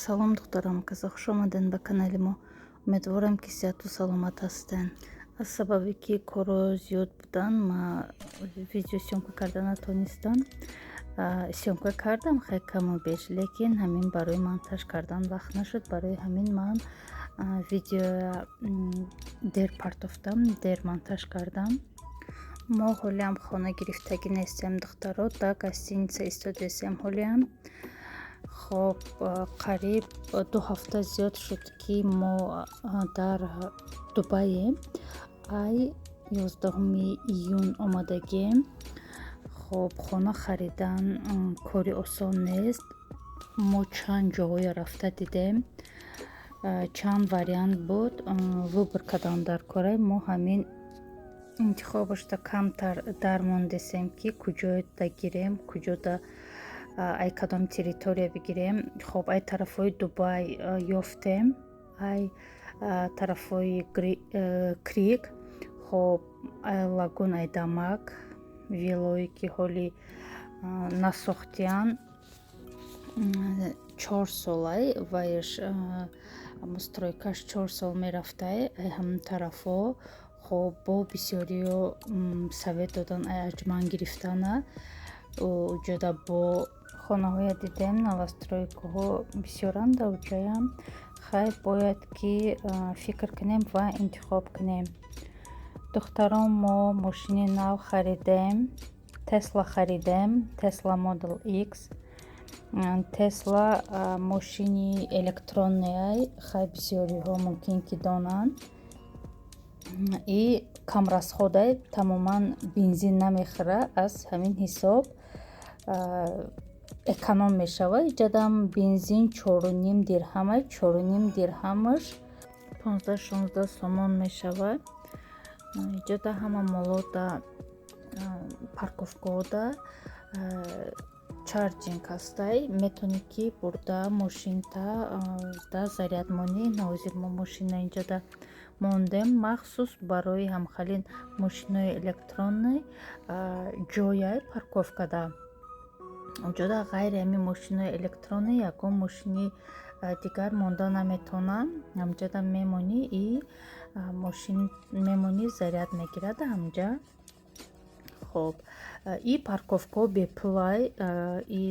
Салом духтарам, хуш омаден ба канали мо. Умедворам ки сеҳату саломат ҳастед. аз сабаби ки кору зиёд будан ма видео сёмка карда натонистам. Сёмка кардам хеле каму беш, лекин ҳамин барои монтаж кардан вақт нашуд. Барои ҳамин ман видео дер партофтам, дер монтаж кардам. мо ҳолиам хона гирифтагӣ нестем духтаро, да гостиница истодесем ҳолиам. خب قریب 2 هفته زیاد شد که ما در دبی ای 11 ایون آمدگیم. خب خانه خریدن کاری آسان نیست. ما چند جاهای رفته دیدیم، چند واریانت بود. وибор کردن در کار ما همین انتخابش تا کمتر درماندیم که کجا گیریم، کجا ай кадом территория бигирем. хоб ай тарафҳои Дубай ёфтем, ай тарафҳои крик, хоб ай лагун, ай дамак, виллои ки ҳоли насохтиян 4 солай вайш мустройкаш 4 сол мерафтай. ай ҳамин тарафҳо хоб бо бисёриё совет додан, ай аҷман гирифтана уҷода бо хонаҳоя дидем, новостройкаҳо бисёранд дар уҷаям. хай бояд ки фикр кунем ва интихоб кунем. духтарон мо мошини нав харидем, Tesla харидем, Tesla Model X. Tesla мошини электронная, хай бисёриҳо мумкин ки донанд. И камрасходай, тамоман бензин намехӯра, аз ҳамин ҳисоб эконом мешава. иҷадам бензин 4.5 дирҳамай, 4.5 дирҳамаш 15-16 сомон мешава. иҷада ҳама молода парковкаода чарҷинг ҳастай. метавонӣ ки бурда мошинта да зарядмонӣ навозир. мо мошина инҷада мондем махсус барои ҳамхалин мошинои электронный ҷояй парковкада. уҷода ғайри ҳамин мошинои электронӣ ягон мошини дигар монда наметавонам. ҳамҷада мемонӣ и мошин мемонӣ заряд мегирад ҳамҷа. хоб и парковка беплай и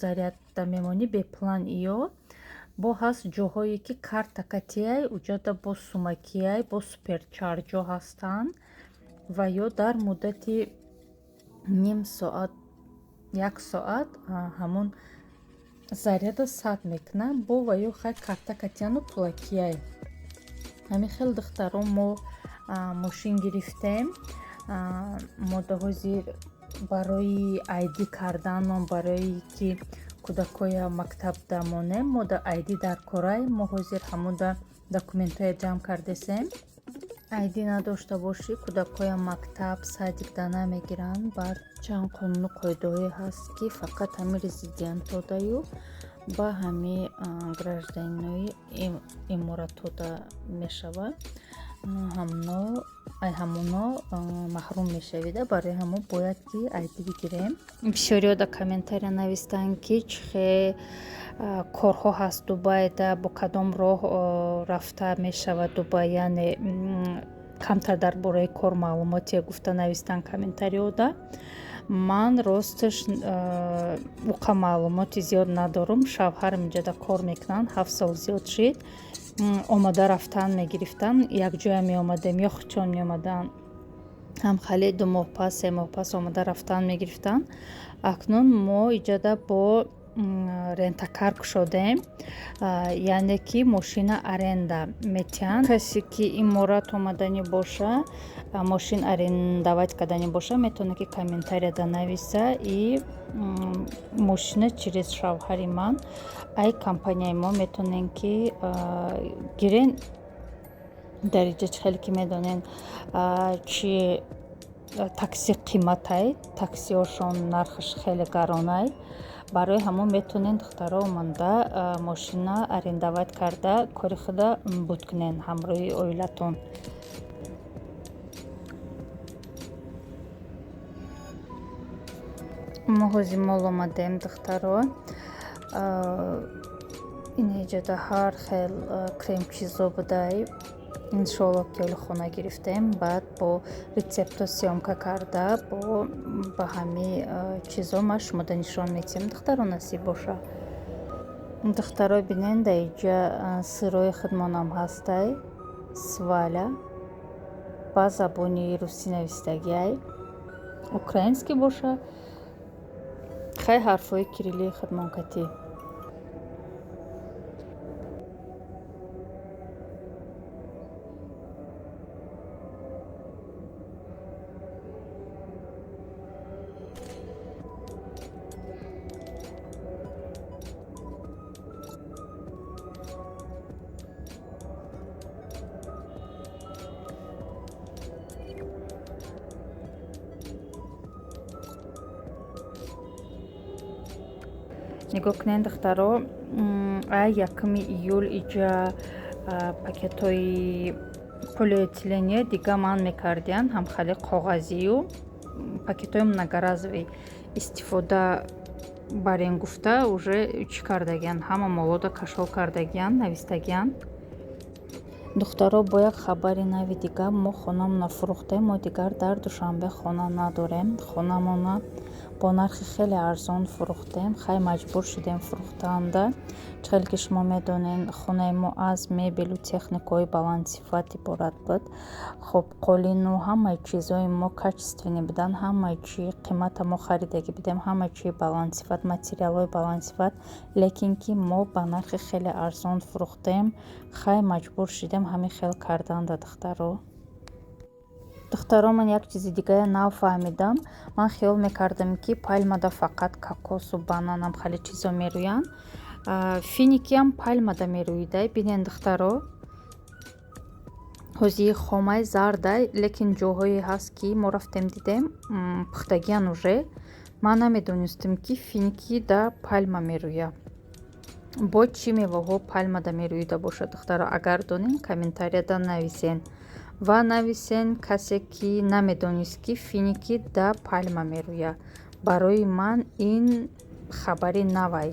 зарядда мемонӣ беплан иё бо ҳаст ҷоҳое ки картакатияй уҷода бо сумакияй бо суперчарҷо ҳастанд ва ё дар муддати ним соат 1 соат ҳамун заряда сад мекунам бо ва ё хай картакатияну плакияй. ҳамин хел духтарон мо мошин гирифтем. мода ҳозир барои айди карданон, барои ки кӯдакоя мактабда монем, мода айди дар корай. мо ҳозир ҳамуда документҳоя ҷамъ кардесем. айди надошта бошӣ кӯдакоя мактаб садикда намегиранд. баъд чанд қонуну қоидаҳое ҳаст ки фақат ҳамин резидентодаю ба ҳамин гражданинои иморатода мешава. ҳамуно маҳрум мешавида. барои ҳамон бояд ки айди бигирем. бисёриҳо дар комментария навистанд ки чихе корҳо ҳаст дубайда, бо кадом роҳ рафта мешавад дубай, яъне камтар дар бораи кор маълумоте гуфта навистанд комментариёда. ман росташ уқа маълумоти зиёд надорам. шавҳарам инҷада кор мекунанд, 7 сол зиёд шид. омада рафтан мегирифтанд, якҷоя меомадем ё хучон меомаданд. ҳамхали 2 моҳ пас 3 моҳ пас омада рафтан мегирифтанд. акнун мо иҷада бо рентакар кушодем, яъне ки мошина аренда метиҳанд. касе ки иморат омаданӣ боша, мошин арендавать карданӣ боша, метавона ки комментарияда нависа и мошина через шавҳари ман ай компанияи мо метавонем ки гирен. дар иҷа хеле ки медонен чи такси қиматай, таксиҳошон нархаш хеле гаронай. барои ҳамон метавонен духтаро оманда мошина арендавать карда кори худа буд кунен ҳамроҳи оилатон. мо ҳозир мол омадем духтаро. инҷода ҳар хел кремчизо будай иншоалло кӯли хона гирифтем, баъд бо рецепто сёмка карда ба ҳами чизо ма шумода нишон метиҳам. Духтаро насиб боша. Духтаро бинен дар инҷа сирои хидмонам ҳастай, сваля ба забони русӣ навистагиай, украинский боша, хай ҳарфҳои кириллии хидмонкатӣ. нигоҳ кунед духтаро, ай 1 июл иҷа пакетҳои полиэтиления дига манъ мекардиян, ҳамхали коғазию пакетҳои многоразовӣ истифода барен гуфта уже чӣ кардагиян, ҳама молода кашол кардагиян, навистагиян. духтаро, бо як хабари нави дига мо хонамона фурӯхтем. Мо дигар дар Душанбе хона надорем. Хонамона бо нархи хеле арзон фурӯхтем. Хай маҷбур шудем фурӯхтанда. Чхеле ки шумо медонен, хонаи мо аз мебелу техникаҳои баландсифат иборат буд. хоб қолину ҳамаи чизои мо качествени будан, ҳамаи чи қимата мо харидаги будем, ҳамаи чи баландсифат, материалҳои баландсифат, лекин ки мо ба нархи хеле арзон фурӯхтем. хай маҷбур шудем ҳамин хел карданда духтаро. духтаро, ман як чизи дигаре нафаҳмидам. Ман хиёл мекардам ки пальмада фақат кокосу бананам хали чизо мерӯянд. Финикиам пальмада мерӯидай. Бинен духтаро, ҳозии хомаи зардай, лекин ҷоҳое ҳаст ки мо рафтем дидем пухтагиян уже. Ман намедонистам ки финики да пальма мерӯя. бо чӣ меваҳо пальмада мерӯида бошад духтаро? Агар донен комментарияда нависен ва нависен касе ки намедонист ки финики да пальма мерӯя. Барои ман ин хабари навай.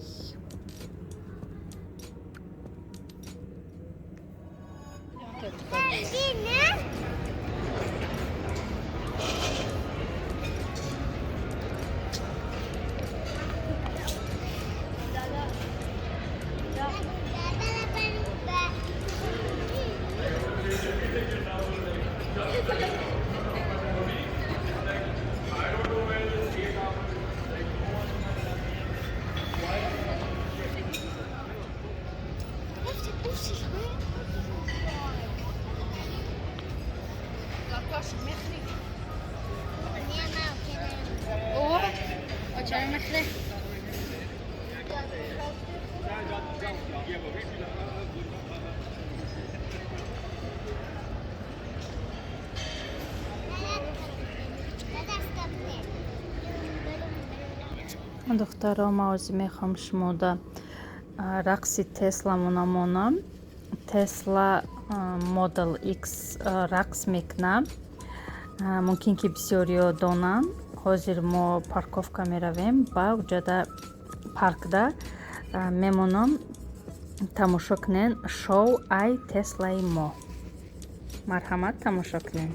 духтаро, ман ҳозир мехоҳам шумода рақси Tesla монам. Tesla Model X рақс мекунам. мумкин ки бисёриҳо донанд. ҳозир мо парковка меравем, ба уҷада паркда мемонам. тамошо кунен шоу ай Теслаи мо. марҳамат, тамошо кунен.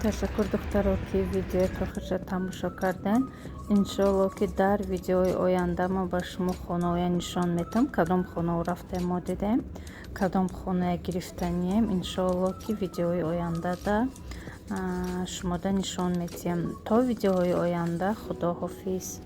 ташаккур духтаро ки видеоеро хиша тамошо кардем. Иншоалло ки дар видеои оянда ма ба шумо хонаҳоя нишон медиҳам, кадом хонаҳо рафтем мо дидем, кадом хонаҳоя гирифтанием. Иншоалло ки видеои ояндада шумода нишон медиҳам. То видеои оянда, худоҳофиз.